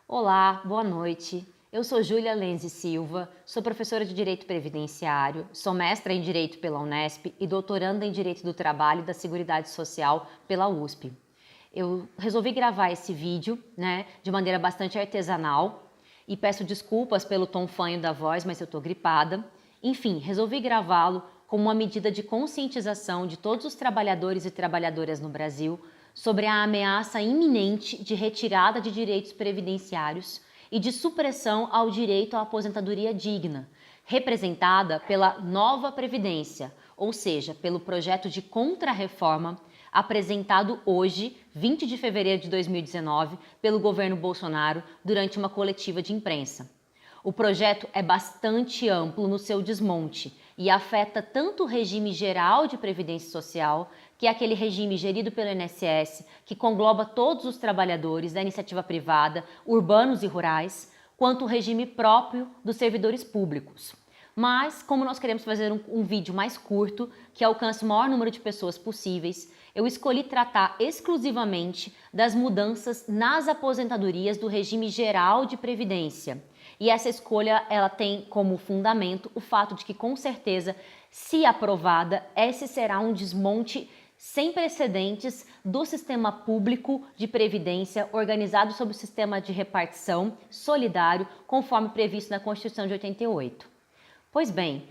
Olá, boa noite. Eu sou Júlia Lenze Silva, sou professora de Direito Previdenciário, sou mestra em Direito pela Unesp e doutoranda em Direito do Trabalho e da Seguridade Social pela USP. Eu resolvi gravar esse vídeo, de maneira bastante artesanal e peço desculpas pelo tom fanho da voz, mas eu estou gripada. Enfim, resolvi gravá-lo como uma medida de conscientização de todos os trabalhadores e trabalhadoras no Brasil sobre a ameaça iminente de retirada de direitos previdenciários e de supressão ao direito à aposentadoria digna, representada pela nova Previdência, ou seja, pelo projeto de contrarreforma apresentado hoje, 20 de fevereiro de 2019, pelo governo Bolsonaro durante uma coletiva de imprensa. O projeto é bastante amplo no seu desmonte e afeta tanto o regime geral de previdência social, que é aquele regime gerido pelo INSS, que engloba todos os trabalhadores da iniciativa privada, urbanos e rurais, quanto o regime próprio dos servidores públicos. Mas, como nós queremos fazer um vídeo mais curto, que alcance o maior número de pessoas possíveis, eu escolhi tratar exclusivamente das mudanças nas aposentadorias do regime geral de previdência. E essa escolha ela tem como fundamento o fato de que, com certeza, se aprovada, esse será um desmonte sem precedentes do sistema público de previdência organizado sob o sistema de repartição solidário, conforme previsto na Constituição de 88. Pois bem,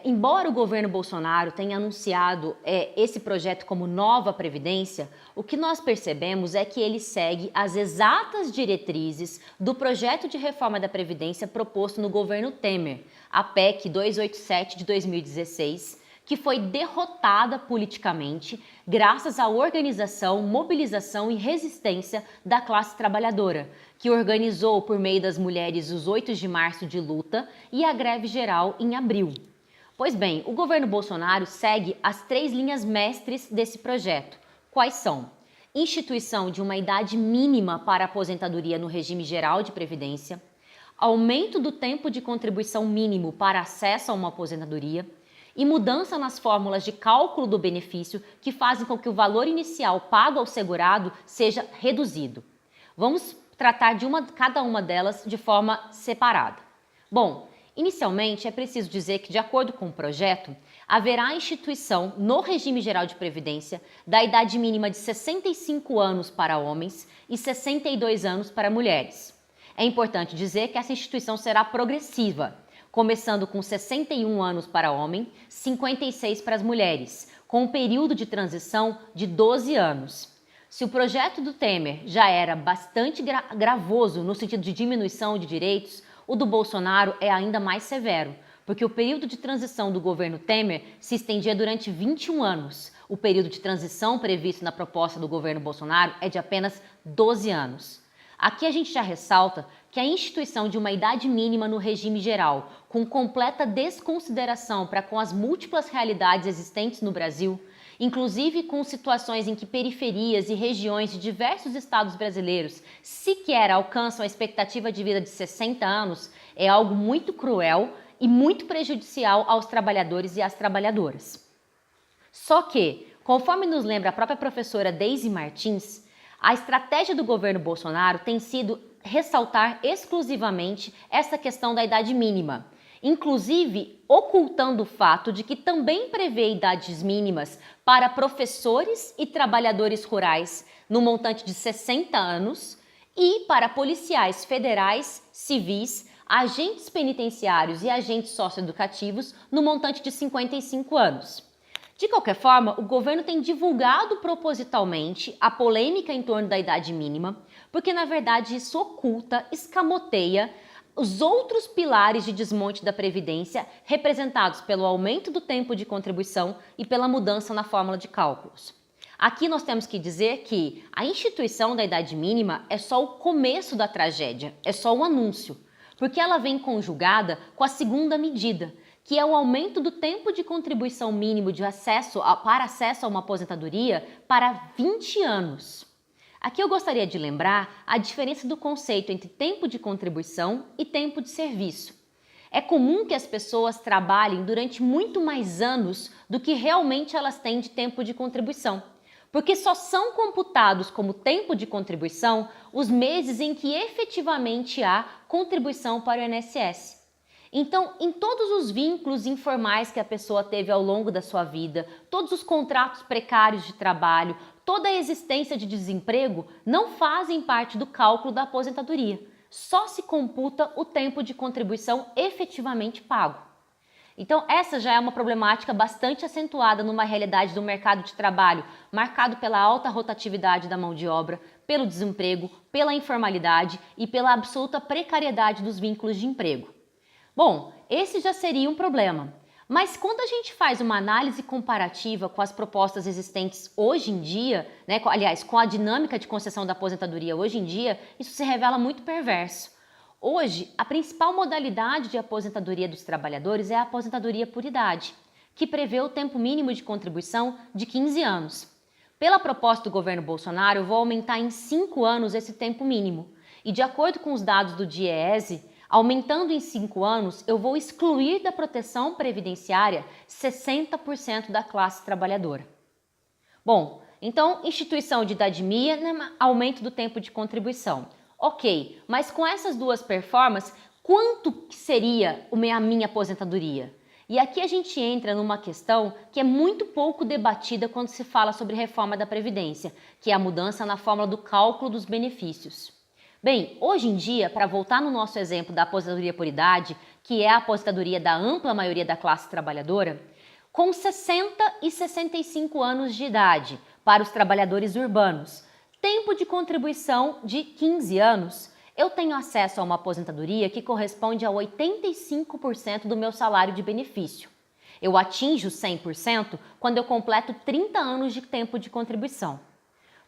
embora o governo Bolsonaro tenha anunciado esse projeto como nova Previdência, o que nós percebemos é que ele segue as exatas diretrizes do projeto de reforma da Previdência proposto no governo Temer, a PEC 287 de 2016, que foi derrotada politicamente graças à organização, mobilização e resistência da classe trabalhadora, que organizou por meio das mulheres os 8 de março de luta e a greve geral em abril. Pois bem, o governo Bolsonaro segue as 3 linhas mestres desse projeto. Quais são? Instituição de uma idade mínima para aposentadoria no regime geral de previdência, aumento do tempo de contribuição mínimo para acesso a uma aposentadoria e mudança nas fórmulas de cálculo do benefício que fazem com que o valor inicial pago ao segurado seja reduzido. Vamos tratar de cada uma delas de forma separada. Bom, inicialmente é preciso dizer que, de acordo com o projeto, haverá a instituição no regime geral de previdência da idade mínima de 65 anos para homens e 62 anos para mulheres. É importante dizer que essa instituição será progressiva, começando com 61 anos para homem, 56 para as mulheres, com um período de transição de 12 anos. Se o projeto do Temer já era bastante gravoso no sentido de diminuição de direitos, o do Bolsonaro é ainda mais severo, porque o período de transição do governo Temer se estendia durante 21 anos. O período de transição previsto na proposta do governo Bolsonaro é de apenas 12 anos. Aqui a gente já ressalta que a instituição de uma idade mínima no regime geral, com completa desconsideração para com as múltiplas realidades existentes no Brasil, inclusive com situações em que periferias e regiões de diversos estados brasileiros sequer alcançam a expectativa de vida de 60 anos, é algo muito cruel e muito prejudicial aos trabalhadores e às trabalhadoras. Só que, conforme nos lembra a própria professora Deise Martins, a estratégia do governo Bolsonaro tem sido ressaltar exclusivamente essa questão da idade mínima, inclusive ocultando o fato de que também prevê idades mínimas para professores e trabalhadores rurais no montante de 60 anos e para policiais federais, civis, agentes penitenciários e agentes socioeducativos no montante de 55 anos. De qualquer forma, o governo tem divulgado propositalmente a polêmica em torno da idade mínima, porque na verdade isso oculta, escamoteia os outros pilares de desmonte da Previdência, representados pelo aumento do tempo de contribuição e pela mudança na fórmula de cálculos. Aqui nós temos que dizer que a instituição da idade mínima é só o começo da tragédia, é só um anúncio, porque ela vem conjugada com a segunda medida, que é o aumento do tempo de contribuição mínimo para acesso a uma aposentadoria para 20 anos. Aqui eu gostaria de lembrar a diferença do conceito entre tempo de contribuição e tempo de serviço. É comum que as pessoas trabalhem durante muito mais anos do que realmente elas têm de tempo de contribuição. porque só são computados como tempo de contribuição os meses em que efetivamente há contribuição para o INSS. Então, em todos os vínculos informais que a pessoa teve ao longo da sua vida, todos os contratos precários de trabalho, toda a existência de desemprego não fazem parte do cálculo da aposentadoria. Só se computa o tempo de contribuição efetivamente pago. Então, essa já é uma problemática bastante acentuada numa realidade do mercado de trabalho marcado pela alta rotatividade da mão de obra, pelo desemprego, pela informalidade e pela absoluta precariedade dos vínculos de emprego. Bom, esse já seria um problema. Mas quando a gente faz uma análise comparativa com as propostas existentes hoje em dia, aliás, com a dinâmica de concessão da aposentadoria hoje em dia, isso se revela muito perverso. Hoje, a principal modalidade de aposentadoria dos trabalhadores é a aposentadoria por idade, que prevê o tempo mínimo de contribuição de 15 anos. Pela proposta do governo Bolsonaro, eu vou aumentar em 5 anos esse tempo mínimo. E de acordo com os dados do DIEESE, aumentando em 5 anos, eu vou excluir da proteção previdenciária 60% da classe trabalhadora. Bom, então, instituição de idade mínima, aumento do tempo de contribuição. Ok, mas com essas duas performances, quanto seria a minha aposentadoria? E aqui a gente entra numa questão que é muito pouco debatida quando se fala sobre reforma da Previdência, que é a mudança na fórmula do cálculo dos benefícios. Bem, hoje em dia, para voltar no nosso exemplo da aposentadoria por idade, que é a aposentadoria da ampla maioria da classe trabalhadora, com 60 e 65 anos de idade para os trabalhadores urbanos, tempo de contribuição de 15 anos, eu tenho acesso a uma aposentadoria que corresponde a 85% do meu salário de benefício. Eu atinjo 100% quando eu completo 30 anos de tempo de contribuição.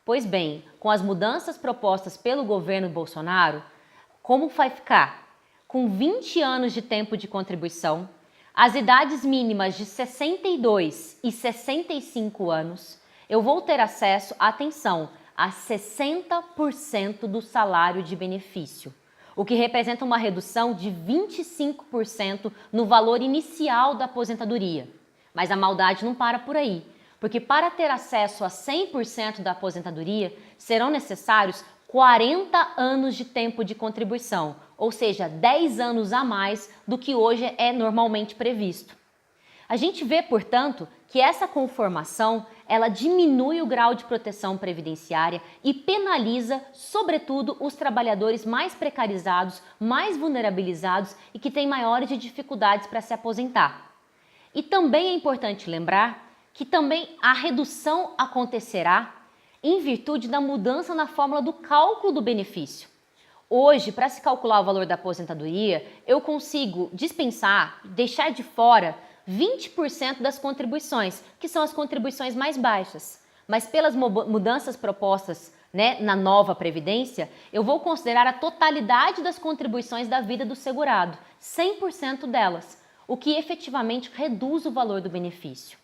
Pois bem, com as mudanças propostas pelo governo Bolsonaro, como vai ficar? Com 20 anos de tempo de contribuição, as idades mínimas de 62 e 65 anos, eu vou ter acesso, atenção, a 60% do salário de benefício, o que representa uma redução de 25% no valor inicial da aposentadoria. Mas a maldade não para por aí, porque para ter acesso a 100% da aposentadoria, serão necessários 40 anos de tempo de contribuição, ou seja, 10 anos a mais do que hoje é normalmente previsto. A gente vê, portanto, que essa conformação ela diminui o grau de proteção previdenciária e penaliza, sobretudo, os trabalhadores mais precarizados, mais vulnerabilizados e que têm maiores dificuldades para se aposentar. E também é importante lembrar que também a redução acontecerá em virtude da mudança na fórmula do cálculo do benefício. Hoje, para se calcular o valor da aposentadoria, eu consigo dispensar, deixar de fora 20% das contribuições, que são as contribuições mais baixas. Mas pelas mudanças propostas na nova Previdência, eu vou considerar a totalidade das contribuições da vida do segurado, 100% delas, o que efetivamente reduz o valor do benefício.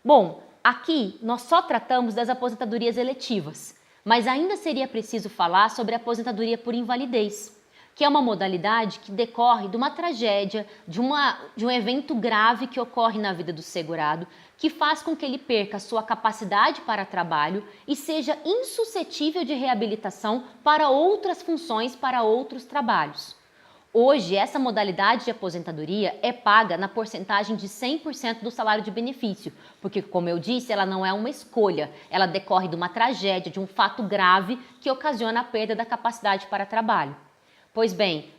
Bom, aqui nós só tratamos das aposentadorias eletivas, mas ainda seria preciso falar sobre a aposentadoria por invalidez, que é uma modalidade que decorre de uma tragédia, de um evento grave que ocorre na vida do segurado, que faz com que ele perca sua capacidade para trabalho e seja insuscetível de reabilitação para outras funções, para outros trabalhos. Hoje, essa modalidade de aposentadoria é paga na porcentagem de 100% do salário de benefício, porque, como eu disse, ela não é uma escolha, ela decorre de uma tragédia, de um fato grave que ocasiona a perda da capacidade para trabalho. Pois bem,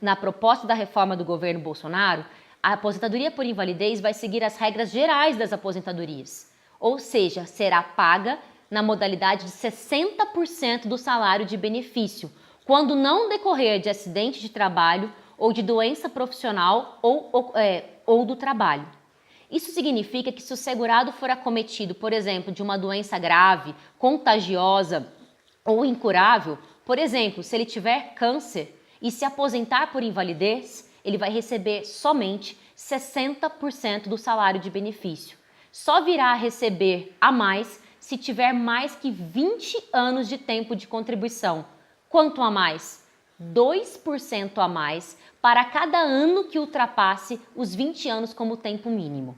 na proposta da reforma do governo Bolsonaro, a aposentadoria por invalidez vai seguir as regras gerais das aposentadorias, ou seja, será paga na modalidade de 60% do salário de benefício, quando não decorrer de acidente de trabalho ou de doença profissional ou do trabalho. Isso significa que se o segurado for acometido, por exemplo, de uma doença grave, contagiosa ou incurável, por exemplo, se ele tiver câncer e se aposentar por invalidez, ele vai receber somente 60% do salário de benefício. Só virá a receber a mais se tiver mais que 20 anos de tempo de contribuição. Quanto a mais? 2% a mais para cada ano que ultrapasse os 20 anos como tempo mínimo.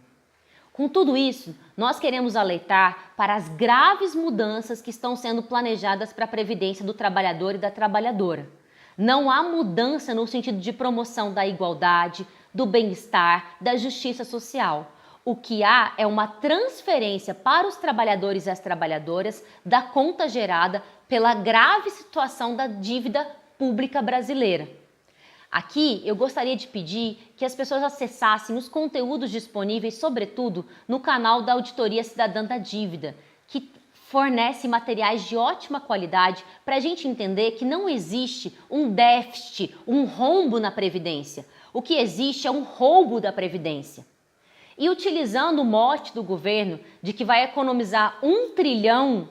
Com tudo isso, nós queremos alertar para as graves mudanças que estão sendo planejadas para a previdência do trabalhador e da trabalhadora. Não há mudança no sentido de promoção da igualdade, do bem-estar, da justiça social. O que há é uma transferência para os trabalhadores e as trabalhadoras da conta gerada pela grave situação da dívida pública brasileira. Aqui eu gostaria de pedir que as pessoas acessassem os conteúdos disponíveis, sobretudo no canal da Auditoria Cidadã da Dívida, que fornece materiais de ótima qualidade para a gente entender que não existe um déficit, um rombo na Previdência. O que existe é um roubo da Previdência. E utilizando o mote do governo de que vai economizar 1 trilhão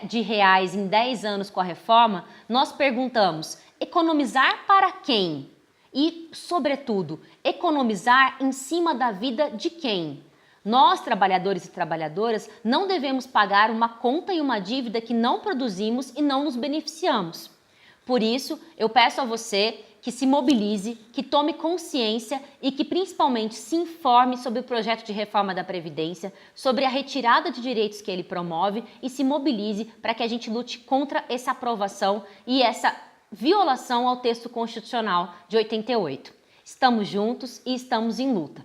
de reais em 10 anos com a reforma, nós perguntamos: economizar para quem? E, sobretudo, economizar em cima da vida de quem? Nós, trabalhadores e trabalhadoras, não devemos pagar uma conta e uma dívida que não produzimos e não nos beneficiamos. Por isso, eu peço a você que se mobilize, que tome consciência e que principalmente se informe sobre o projeto de reforma da Previdência, sobre a retirada de direitos que ele promove e se mobilize para que a gente lute contra essa aprovação e essa violação ao texto constitucional de 88. Estamos juntos e estamos em luta.